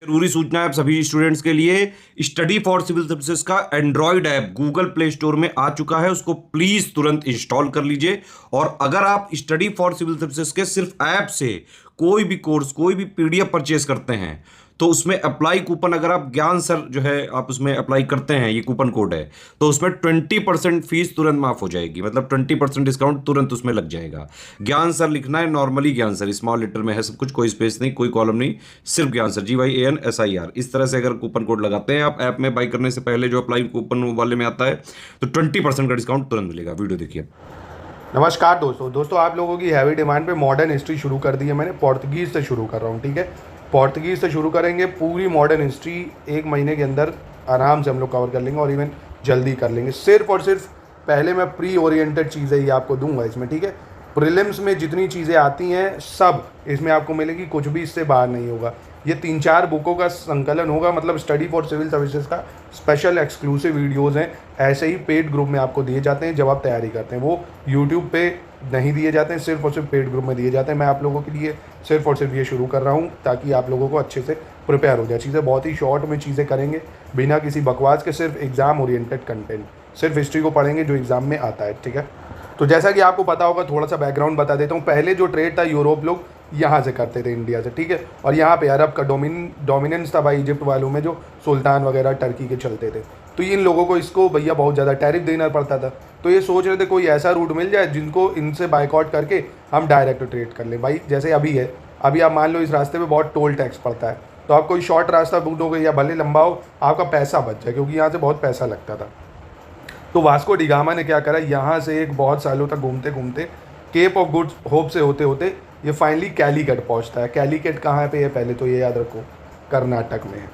जरूरी सूचना है आप सभी स्टूडेंट्स के लिए। स्टडी फॉर सिविल सर्विसेज का Android app Google play store में आ चुका है, उसको प्लीज तुरंत इंस्टॉल कर लीजिए। और अगर आप स्टडी फॉर सिविल सर्विसेज के सिर्फ ऐप से कोई भी कोर्स, कोई भी पीडीएफ परचेज करते हैं तो उसमें अप्लाई कूपन, अगर आप ज्ञान सर जो है आप उसमें अप्लाई करते हैं, ये कूपन कोड है, तो उसमें 20% फीस तुरंत माफ हो जाएगी। मतलब 20% डिस्काउंट तुरंत उसमें लग जाएगा। ज्ञान सर लिखना है, नॉर्मली ज्ञान सर स्मॉल लेटर में है सब कुछ, कोई स्पेस नहीं, कोई कॉलम नहीं, सिर्फ ज्ञान सर GYANSIR। इस तरह से अगर कूपन कोड लगाते हैं आप ऐप में बाई करने से पहले, जो अप्लाई कूपन वाले में आता है, तो 20% का डिस्काउंट तुरंत मिलेगा। वीडियो देखिए। नमस्कार दोस्तों आप लोगों की हैवी डिमांड पे मॉडर्न हिस्ट्री शुरू कर दी है मैंने। पोर्तुगीज़ से शुरू कर रहा हूँ, ठीक है। पोर्तुगीज़ से शुरू करेंगे। पूरी मॉडर्न हिस्ट्री 1 महीने के अंदर आराम से हम लोग कवर कर लेंगे, और इवन जल्दी कर लेंगे। सिर्फ और सिर्फ पहले मैं प्री ओरिएंटेड चीज़ें ही आपको दूंगा इसमें, ठीक है। प्रीलिम्स में जितनी चीज़ें आती हैं सब इसमें आपको मिलेगी, कुछ भी इससे बाहर नहीं होगा। ये 3-4 बुकों का संकलन होगा, मतलब स्टडी फॉर सिविल सर्विसेज का स्पेशल एक्सक्लूसिव वीडियोज़ हैं। ऐसे ही पेड ग्रुप में आपको दिए जाते हैं जब आप तैयारी करते हैं। वो यूट्यूब पे नहीं दिए जाते हैं, सिर्फ और सिर्फ पेड ग्रुप में दिए जाते हैं। मैं आप लोगों के लिए सिर्फ और सिर्फ ये शुरू कर रहा हूँ ताकि आप लोगों को अच्छे से प्रिपेयर हो जाए। चीज़ें बहुत ही शॉर्ट में चीज़ें करेंगे, बिना किसी बकवास के, सिर्फ एग्ज़ाम ओरिएंटेड कंटेंट, सिर्फ हिस्ट्री को पढ़ेंगे जो एग्ज़ाम में आता है, ठीक है। तो जैसा कि आपको पता होगा, थोड़ा सा बैकग्राउंड बता देता हूँ। पहले जो ट्रेड था यूरोप लोग यहाँ से करते थे, इंडिया से, ठीक है। और यहाँ पे अरब का डोमिनेंस था भाई, इजिप्ट वालों में जो सुल्तान वगैरह टर्की के चलते थे। तो इन लोगों को इसको भैया बहुत ज़्यादा टैरिफ देना पड़ता था। तो ये सोच रहे थे कोई ऐसा रूट मिल जाए जिनको इनसे बाइकआउट करके हम डायरेक्ट ट्रेड कर लें। भाई जैसे अभी है, अभी आप मान लो इस रास्ते पे बहुत टोल टैक्स पड़ता है, तो आप कोई शॉर्ट रास्ता ढूंढोगे या भले लंबा हो, आपका पैसा बच जाए, क्योंकि यहाँ से बहुत पैसा लगता था। तो वास्को डिगामा ने क्या करा, यहाँ से एक बहुत सालों तक घूमते घूमते केप ऑफ गुड होप से होते होते ये फाइनली कैलीकट पहुँचता है। कैलीकट कहाँ पे है, पहले तो ये याद रखो, कर्नाटक में है।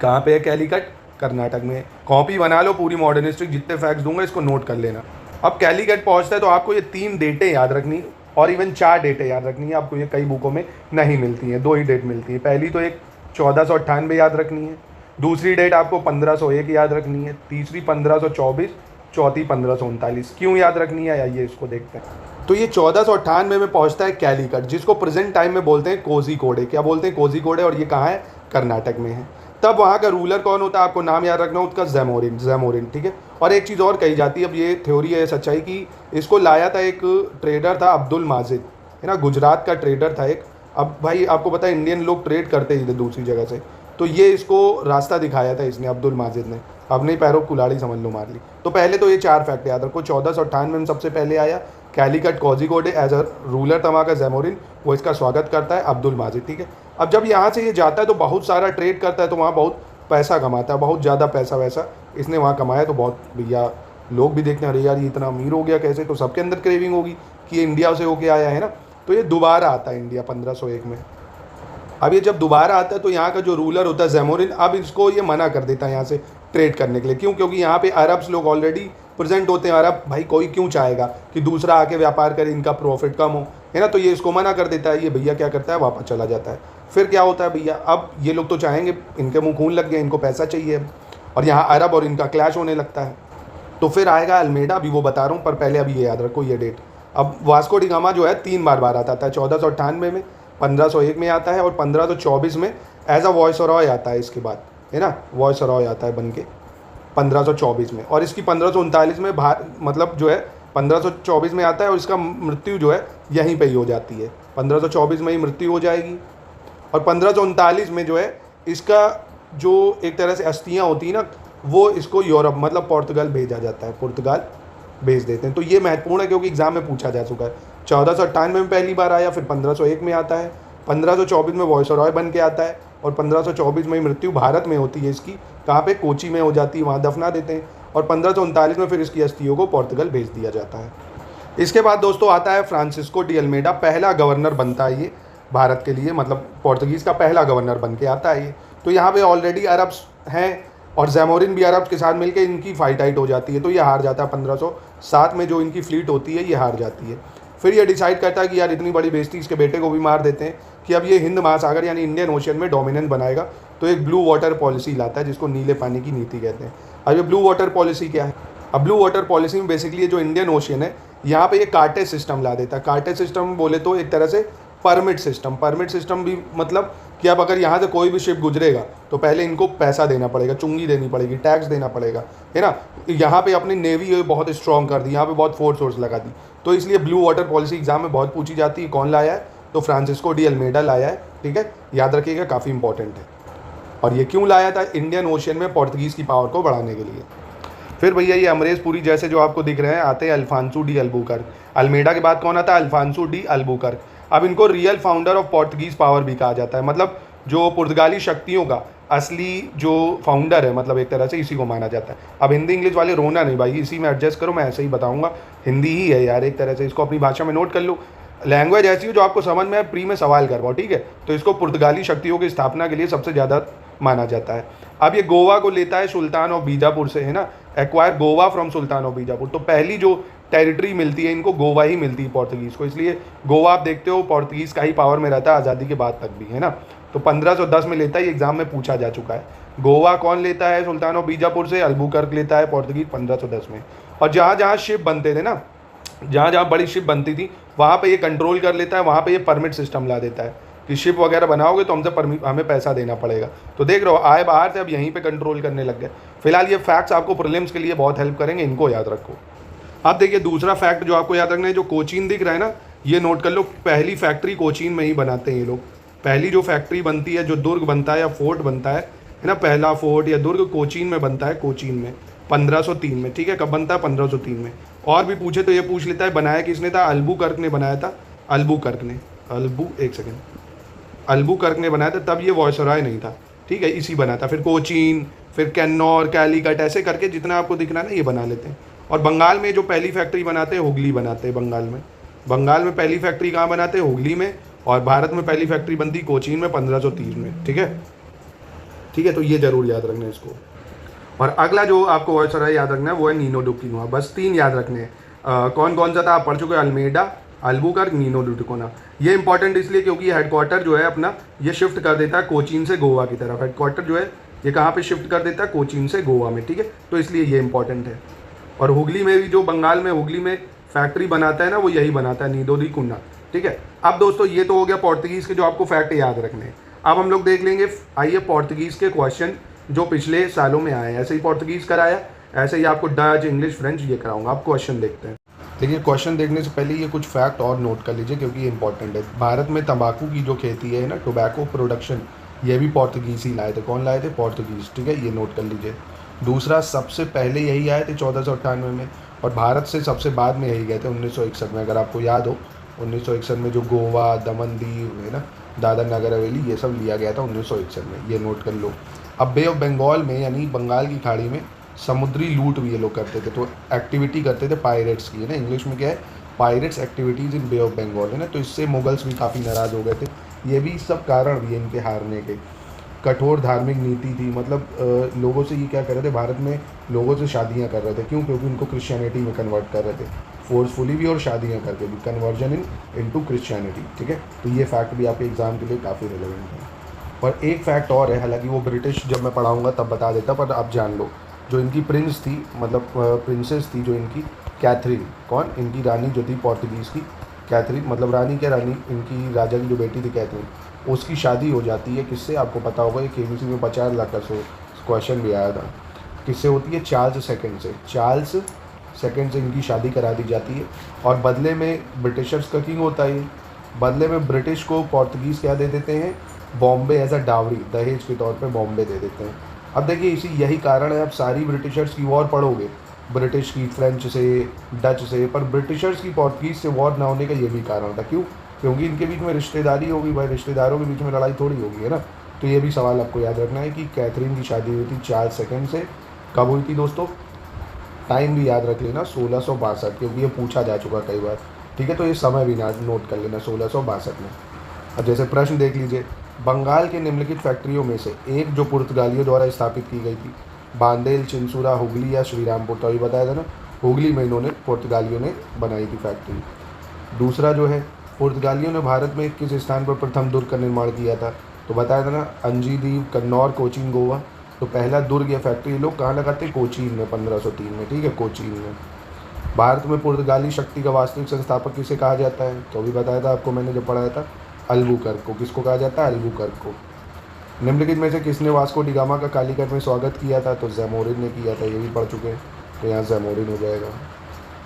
कहाँ पे है कैलीकट? कर्नाटक में। कॉपी बना लो पूरी मॉडर्न हिस्ट्री, जितने फैक्ट्स दूंगा इसको नोट कर लेना। अब कैलीकट पहुँचता है तो आपको ये 3 डेटें याद रखनी, और इवन 4 डेटें याद रखनी है। आपको ये कई बुकों में नहीं मिलती हैं, 2 ही डेट मिलती है। पहली तो एक 1498 याद रखनी है, दूसरी डेट आपको 1501 याद रखनी है, तीसरी 1524, चौथी 1539। क्यों याद रखनी है, आइए इसको देखते हैं। तो ये 1498 में पहुंचता है कैलीकट, जिसको प्रेजेंट टाइम में बोलते हैं कोझिकोडे। क्या बोलते हैं? कोझिकोडे। और ये कहाँ है? कर्नाटक में है। तब वहाँ का रूलर कौन होता है, आपको नाम याद रखना, उसका जैमोरिन, ठीक है। और एक चीज़ और कही जाती है, अब ये थ्योरी है सच्चाई की, इसको लाया था एक ट्रेडर था, अब्दुल माजिद, है ना, गुजरात का ट्रेडर था एक। अब भाई आपको पता है इंडियन लोग ट्रेड करते ही थे दूसरी जगह से, तो ये इसको रास्ता दिखाया था इसने, अब्दुल माजिद ने। अपने पैरों कुल्हाड़ी समझ लो मार ली। तो पहले तो ये 4 फैक्ट याद रखो। 1498 में सबसे पहले आया Calicut Kozhikode, as a ruler था वहाँ का जैमोरिन, वो इसका स्वागत करता है अब्दुल माजिद, ठीक है। अब जब यहाँ से ये जाता है तो बहुत सारा ट्रेड करता है, तो वहाँ बहुत पैसा कमाता है, बहुत ज़्यादा पैसा वैसा इसने वहाँ कमाया। तो बहुत भैया लोग भी देखते हैं, अरे यार ये इतना अमीर हो गया कैसे, तो सबके अंदर क्रेविंग होगी कि ये इंडिया से होके आया है ना। तो ये दोबारा आता है इंडिया 1501 में। अब ये जब दोबारा आता है तो यहाँ का जो रूलर होता है जैमोरिन, अब इसको ये मना कर देता है यहाँ से ट्रेड करने के लिए। क्यों? क्योंकि यहाँ पे अरब्स लोग ऑलरेडी प्रेजेंट होते हैं। अरब भाई कोई क्यों चाहेगा कि दूसरा आके व्यापार करे, इनका प्रॉफिट कम हो, है ना। तो ये इसको मना कर देता है। ये भैया क्या करता है, वापस चला जाता है। फिर क्या होता है भैया, अब ये लोग तो चाहेंगे, इनके मुँह खून लग गए, इनको पैसा चाहिए, और यहाँ अरब और इनका क्लैश होने लगता है। तो फिर आएगा अल्मेडा, अभी वो बता रहा हूँ, पर पहले अभी ये याद रखो ये डेट। अब वास्को डिगामा जो है 3 बार आता है, 1498 में, 1501 में आता है, और 1524 में एज अ वॉइसरॉय आता है। इसके बाद, है ना, वॉइसरॉय आता है बन के 1524 में। और इसकी 1539 में मतलब जो है 1524 में आता है, और इसका मृत्यु जो है यहीं पे ही हो जाती है। 1524 में ही मृत्यु हो जाएगी। और 1539 में जो है इसका जो एक तरह से अस्थियाँ होती हैं ना, वो इसको यूरोप मतलब पुर्तगाल भेजा जाता है, पुर्तगाल भेज देते हैं। तो ये महत्वपूर्ण है क्योंकि एग्जाम में पूछा जा चुका है। 1498 में पहली बार आया, फिर 1501 में आता है, 1524 में वॉइसरॉय बन के आता है, और 1524 में मृत्यु भारत में होती है इसकी। कहाँ पे? कोची में हो जाती है, वहाँ दफना देते हैं। और 1539 में फिर इसकी अस्थियों को पुर्तगाल भेज दिया जाता है। इसके बाद दोस्तों आता है फ्रांसिस्को डी अल्मेडा, पहला गवर्नर बनता है ये भारत के लिए, मतलब पोर्तुगीज़ का पहला गवर्नर बन के आता है ये। तो यहाँ पे ऑलरेडी अरब्स हैं, और जैमोरिन भी अरब्स के साथ मिलकर इनकी फाइट आइट हो जाती है, तो ये हार जाता है। 1507 में जो इनकी फ्लीट होती है ये हार जाती है। फिर ये डिसाइड करता है कि यार इतनी बड़ी बेइज्जती, इसके बेटे को भी मार देते हैं, कि अब ये हिंद महासागर यानी इंडियन ओशियन में डोमिनेंस बनाएगा। तो एक ब्लू वाटर पॉलिसी लाता है, जिसको नीले पानी की नीति कहते हैं। अब ये ब्लू वाटर पॉलिसी क्या है? अब ब्लू वाटर पॉलिसी में बेसिकली जो इंडियन ओशियन है, यहाँ पे ये कार्टेज सिस्टम ला देता है। कार्टेज सिस्टम बोले तो एक तरह से परमिट सिस्टम भी मतलब कि अब अगर यहाँ से कोई भी शिप गुजरेगा तो पहले इनको पैसा देना पड़ेगा, चुंगी देनी पड़ेगी, टैक्स देना पड़ेगा, है ना। यहाँ पे अपनी नेवी बहुत स्ट्रॉन्ग कर दी, यहाँ पे बहुत फोर्स लगा दी। तो इसलिए ब्लू वाटर पॉलिसी एग्जाम में बहुत पूछी जाती है। कौन लाया है? तो फ्रांसिस्को डी अल्मेडा लाया है, ठीक है, याद रखिएगा, काफ़ी इंपॉर्टेंट है। और ये क्यों लाया था? इंडियन ओशियन में पोर्तुगीज़ की पावर को बढ़ाने के लिए। फिर भैया ये अमरीश पुरी जैसे जो आपको दिख रहे हैं आते हैं अल्फांसो डी अल्बुकर्क। अल्मेडा के बाद कौन आता है? Alfonso de Albuquerque. अब इनको real founder of Portuguese power भी कहा जाता है, मतलब जो पुर्तगाली शक्तियों का असली जो फाउंडर है, मतलब एक तरह से इसी को माना जाता है। अब हिंदी इंग्लिश वाले रोना नहीं भाई, इसी में एडजस्ट करो, मैं ऐसे ही बताऊंगा, हिंदी ही है यार एक तरह से, इसको अपनी भाषा में नोट कर लो। लैंग्वेज ऐसी हो जो आपको समझ में प्री में सवाल करवाओ, ठीक है। तो इसको पुर्तगाली शक्तियों की स्थापना के लिए सबसे ज़्यादा माना जाता है। अब ये गोवा को लेता है सुल्तान ऑफ बीजापुर से, है ना, acquire Goa from Sultan of Bijapur. तो पहली जो टेरिटरी मिलती है इनको गोवा ही मिलती है पोर्तुगीज़ को, इसलिए गोवा आप देखते हो पोर्तुगीज़ का ही पावर में रहता है आज़ादी के बाद तक भी, है ना। तो 1510 में लेता है, ये एग्जाम में पूछा जा चुका है। गोवा कौन लेता है? सुल्तान ऑफ बीजापुर से। अल्बुकर्क लेता है पोर्तुगीज़ 1510 में। और जहाँ जहाँ शिप बनते थे ना, जहाँ जहाँ बड़ी शिप बनती थी वहाँ पे ये कंट्रोल कर लेता है, वहाँ पे ये परमिट सिस्टम ला देता है कि शिप वगैरह बनाओगे तो हमें पैसा देना पड़ेगा। तो देख रहे हो आए बाहर से अब यहीं पे कंट्रोल करने लग गए। फिलहाल ये फैक्ट्स आपको प्रीलिम्स के लिए बहुत हेल्प करेंगे, इनको याद रखो। अब देखिए दूसरा फैक्ट जो आपको याद रखना है, जो कोचीन दिख रहा है ना, ये नोट कर लो, पहली फैक्ट्री कोचीन में ही बनाते हैं ये लोग। पहली जो फैक्ट्री बनती है, जो दुर्ग बनता है या फोर्ट बनता है ना, पहला फोर्ट या दुर्ग कोचीन में बनता है, कोचीन में 1503 में, ठीक है। कब बनता है? 1503 में। और भी पूछे तो ये पूछ लेता है बनाया किसने था? अल्बुकर्क ने बनाया था। अल्बुकर्क ने बनाया था, तब ये वॉयसरॉय नहीं था, ठीक है, इसी बना था। फिर कोचीन, फिर कैन्नौर, कैलीकट, ऐसे करके जितना आपको दिख रहा है ना ये बना लेते हैं। और बंगाल में जो पहली फैक्ट्री बनाते हैं हुगली बनाते हैं। बंगाल में पहली फैक्ट्री कहाँ बनाते हैं? हुगली में। और भारत में पहली फैक्ट्री बनती कोचीन में 1530 में, ठीक है। तो ये जरूर याद रखना है इसको। और अगला जो आपको वॉयसरॉय याद रखना है वो है नीनो डू टिकोना। बस 3 याद रखने हैं। कौन कौन सा था आप पढ़ चुके हो? अल्मेडा, अल्बुकर्क, नीनो डू टिकोना। ये इंपॉर्टेंट इसलिए क्योंकि ये हेडक्वार्टर जो है अपना ये शिफ्ट कर देता है कोचीन से गोवा की तरफ। हेडक्वार्टर जो है ये कहाँ पे शिफ्ट कर देता है? कोचीन से गोवा में, ठीक है। तो इसलिए ये इंपॉर्टेंट है। और हुगली में भी जो बंगाल में हुगली में फैक्ट्री बनाता है ना, वो यही बनाता है, नीनो डी कुन्ना, ठीक है। अब दोस्तों ये तो हो गया पोर्तुगीज़ के जो आपको फैक्ट याद रखने हैं। अब हम लोग देख लेंगे, आइए पोर्तुगीज़ के क्वेश्चन जो पिछले सालों में आए हैं। ऐसे ही पोर्तुगीज़ कराया, ऐसे ही आपको डच, इंग्लिश, फ्रेंच ये कराऊंगा। आप क्वेश्चन देखते हैं। देखिए क्वेश्चन देखने से पहले ये कुछ फैक्ट और नोट कर लीजिए क्योंकि ये इंपॉर्टेंट है। भारत में तंबाकू की जो खेती है ना, टोबैको प्रोडक्शन, ये भी पोर्तुगीज़ ही लाए थे। कौन लाए थे? पोर्तुगीज़, ठीक है, ये नोट कर लीजिए। दूसरा, सबसे पहले यही आए थे 1498 में, और भारत से सबसे बाद में यही गए थे 1961 में। अगर आपको याद हो 1961 में जो गोवा, दमन दीव है ना, दादर नगर हवेली, ये सब लिया गया था 1961 में, ये नोट कर लो। अब बे ऑफ बंगाल में यानी बंगाल की खाड़ी में समुद्री लूट भी ये लोग करते थे, तो एक्टिविटी करते थे पायरेट्स की, है ना, इंग्लिश में क्या है? Pirates activities in Bay of Bengal, है ना। तो इससे मुगल्स भी काफ़ी नाराज़ हो गए थे। ये भी सब कारण भी है इनके हारने के। कठोर धार्मिक नीति थी, मतलब लोगों से ये क्या कर रहे थे, भारत में लोगों से शादियाँ कर रहे थे। क्यों? क्योंकि उनको क्रिश्चियनिटी में कन्वर्ट कर रहे थे, फोर्सफुली भी और शादियाँ करके भी, कन्वर्जन इनटू क्रिश्चियनिटी, ठीक है। तो ये फैक्ट भी आपके एग्जाम के लिए काफ़ी रिलेवेंट है। और एक फैक्ट और है, हालांकि वो ब्रिटिश जब मैं पढ़ाऊँगा तब बता देता, पर आप जान लो, जो इनकी प्रिंस थी, मतलब प्रिंसेस थी जो इनकी, कैथरीन, कौन? इनकी रानी जो थी पोर्तुगीज़ की, कैथरीन, मतलब रानी क्या, रानी इनकी राजा की जो बेटी थी कैथरीन, उसकी शादी हो जाती है किससे? आपको पता होगा, ये केबीसी में 50 लाख का क्वेश्चन भी आया था। किससे होती है? चार्ल्स सेकंड से। चार्ल्स सेकंड से इनकी शादी करा दी जाती है, और बदले में ब्रिटिशर्स का किंग होता है। बदले में ब्रिटिश को पोर्तुगीज़ क्या दे देते हैं? बॉम्बे एज अ डावरी, दहेज के तौर पे बॉम्बे दे देते हैं। अब देखिए यही कारण है, आप सारी ब्रिटिशर्स की वॉर पढ़ोगे, ब्रिटिश की फ्रेंच से, डच से, पर ब्रिटिशर्स की पोर्तुगीज़ से वॉर ना होने का ये भी कारण था। क्यों? क्योंकि इनके बीच में रिश्तेदारी होगी भाई, रिश्तेदारों के बीच में लड़ाई थोड़ी होगी, है ना। तो ये भी सवाल आपको याद रखना है कि कैथरीन की शादी हुई थी चार्ल्स सेकंड से। कब हुई थी दोस्तों? टाइम भी याद रख लेना, 1662, क्योंकि ये पूछा जा चुका कई बार, ठीक है। तो ये समय भी नोट कर लेना, 1662 में। अब जैसे प्रश्न देख लीजिए, बंगाल के निम्नलिखित फैक्ट्रियों में से एक जो पुर्तगालियों द्वारा स्थापित की गई थी, बांदेल, चिंसुरा, हुगली या श्रीरामपुर, तो अभी बताया था ना, हुगली में इन्होंने पुर्तगालियों ने बनाई थी फैक्ट्री। दूसरा जो है, पुर्तगालियों ने भारत में किस स्थान पर प्रथम दुर्ग का निर्माण किया था? तो बताया था ना, अंजीदीव, कन्नौर, कोचीन, गोवा। तो पहला दुर्ग या फैक्ट्री लोग कहाँ लगाते? कोचीन में, 1503 में, ठीक है, कोचीन में। भारत में पुर्तगाली शक्ति का वास्तविक संस्थापक किसे कहा जाता है? तो अभी बताया था आपको मैंने जब पढ़ाया था, अल्बुकर्क को। किसको कहा जाता है? अल्बुकर्क को। निम्नलिखित में से किसने वास्को डी गामा का कालीकट में स्वागत किया था? तो जैमोरिन ने किया था, ये भी पढ़ चुके हैं, तो यहाँ जैमोरिन हो जाएगा।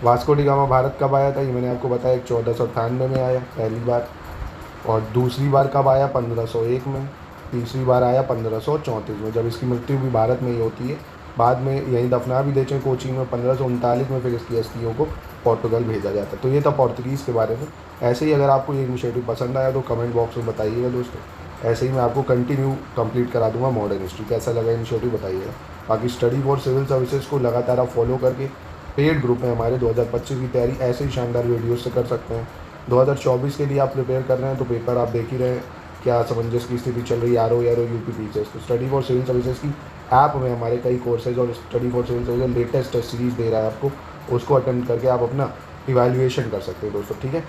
वास्को डी गामा भारत कब आया था? ये मैंने आपको बताया 1498 में आया पहली बार, और दूसरी बार कब आया? 1501 में। तीसरी बार आया 1534 में, जब इसकी मृत्यु भी भारत में ही होती है। बाद में यहीं दफना भी देते हैं कोचीन में। 1539 में फिर इसकी अस्थियों को पोर्टुगल भेजा जाता है। तो ये था पोर्तुगीज़ के बारे में। ऐसे ही अगर आपको ये इनिशिएटिव पसंद आया तो कमेंट बॉक्स में बताइएगा दोस्तों। ऐसे ही मैं आपको कंटिन्यू कंप्लीट करा दूंगा मॉडर्न हिस्ट्री। कैसा लगा इनिशिएटिव बताइएगा। बाकी स्टडी फॉर सिविल सर्विसेज को लगातार आप फॉलो करके पेड ग्रुप में हमारे 2025 की तैयारी ऐसे ही शानदार वीडियोस से कर सकते हैं। 2024 के लिए आप प्रिपेयर कर रहे हैं तो पेपर आप देख ही रहे हैं, क्या असमंजस की स्थिति चल रही है आर ओ यूपी पीसीएस। तो स्टडी फॉर सिविल सर्विसेज की ऐप में हमारे कई कोर्सेज और study for civil services latest test series दे रहा है आपको, उसको अटेम्प्ट करके आप अपना इवैल्यूएशन कर सकते हैं दोस्तों। ठीक है।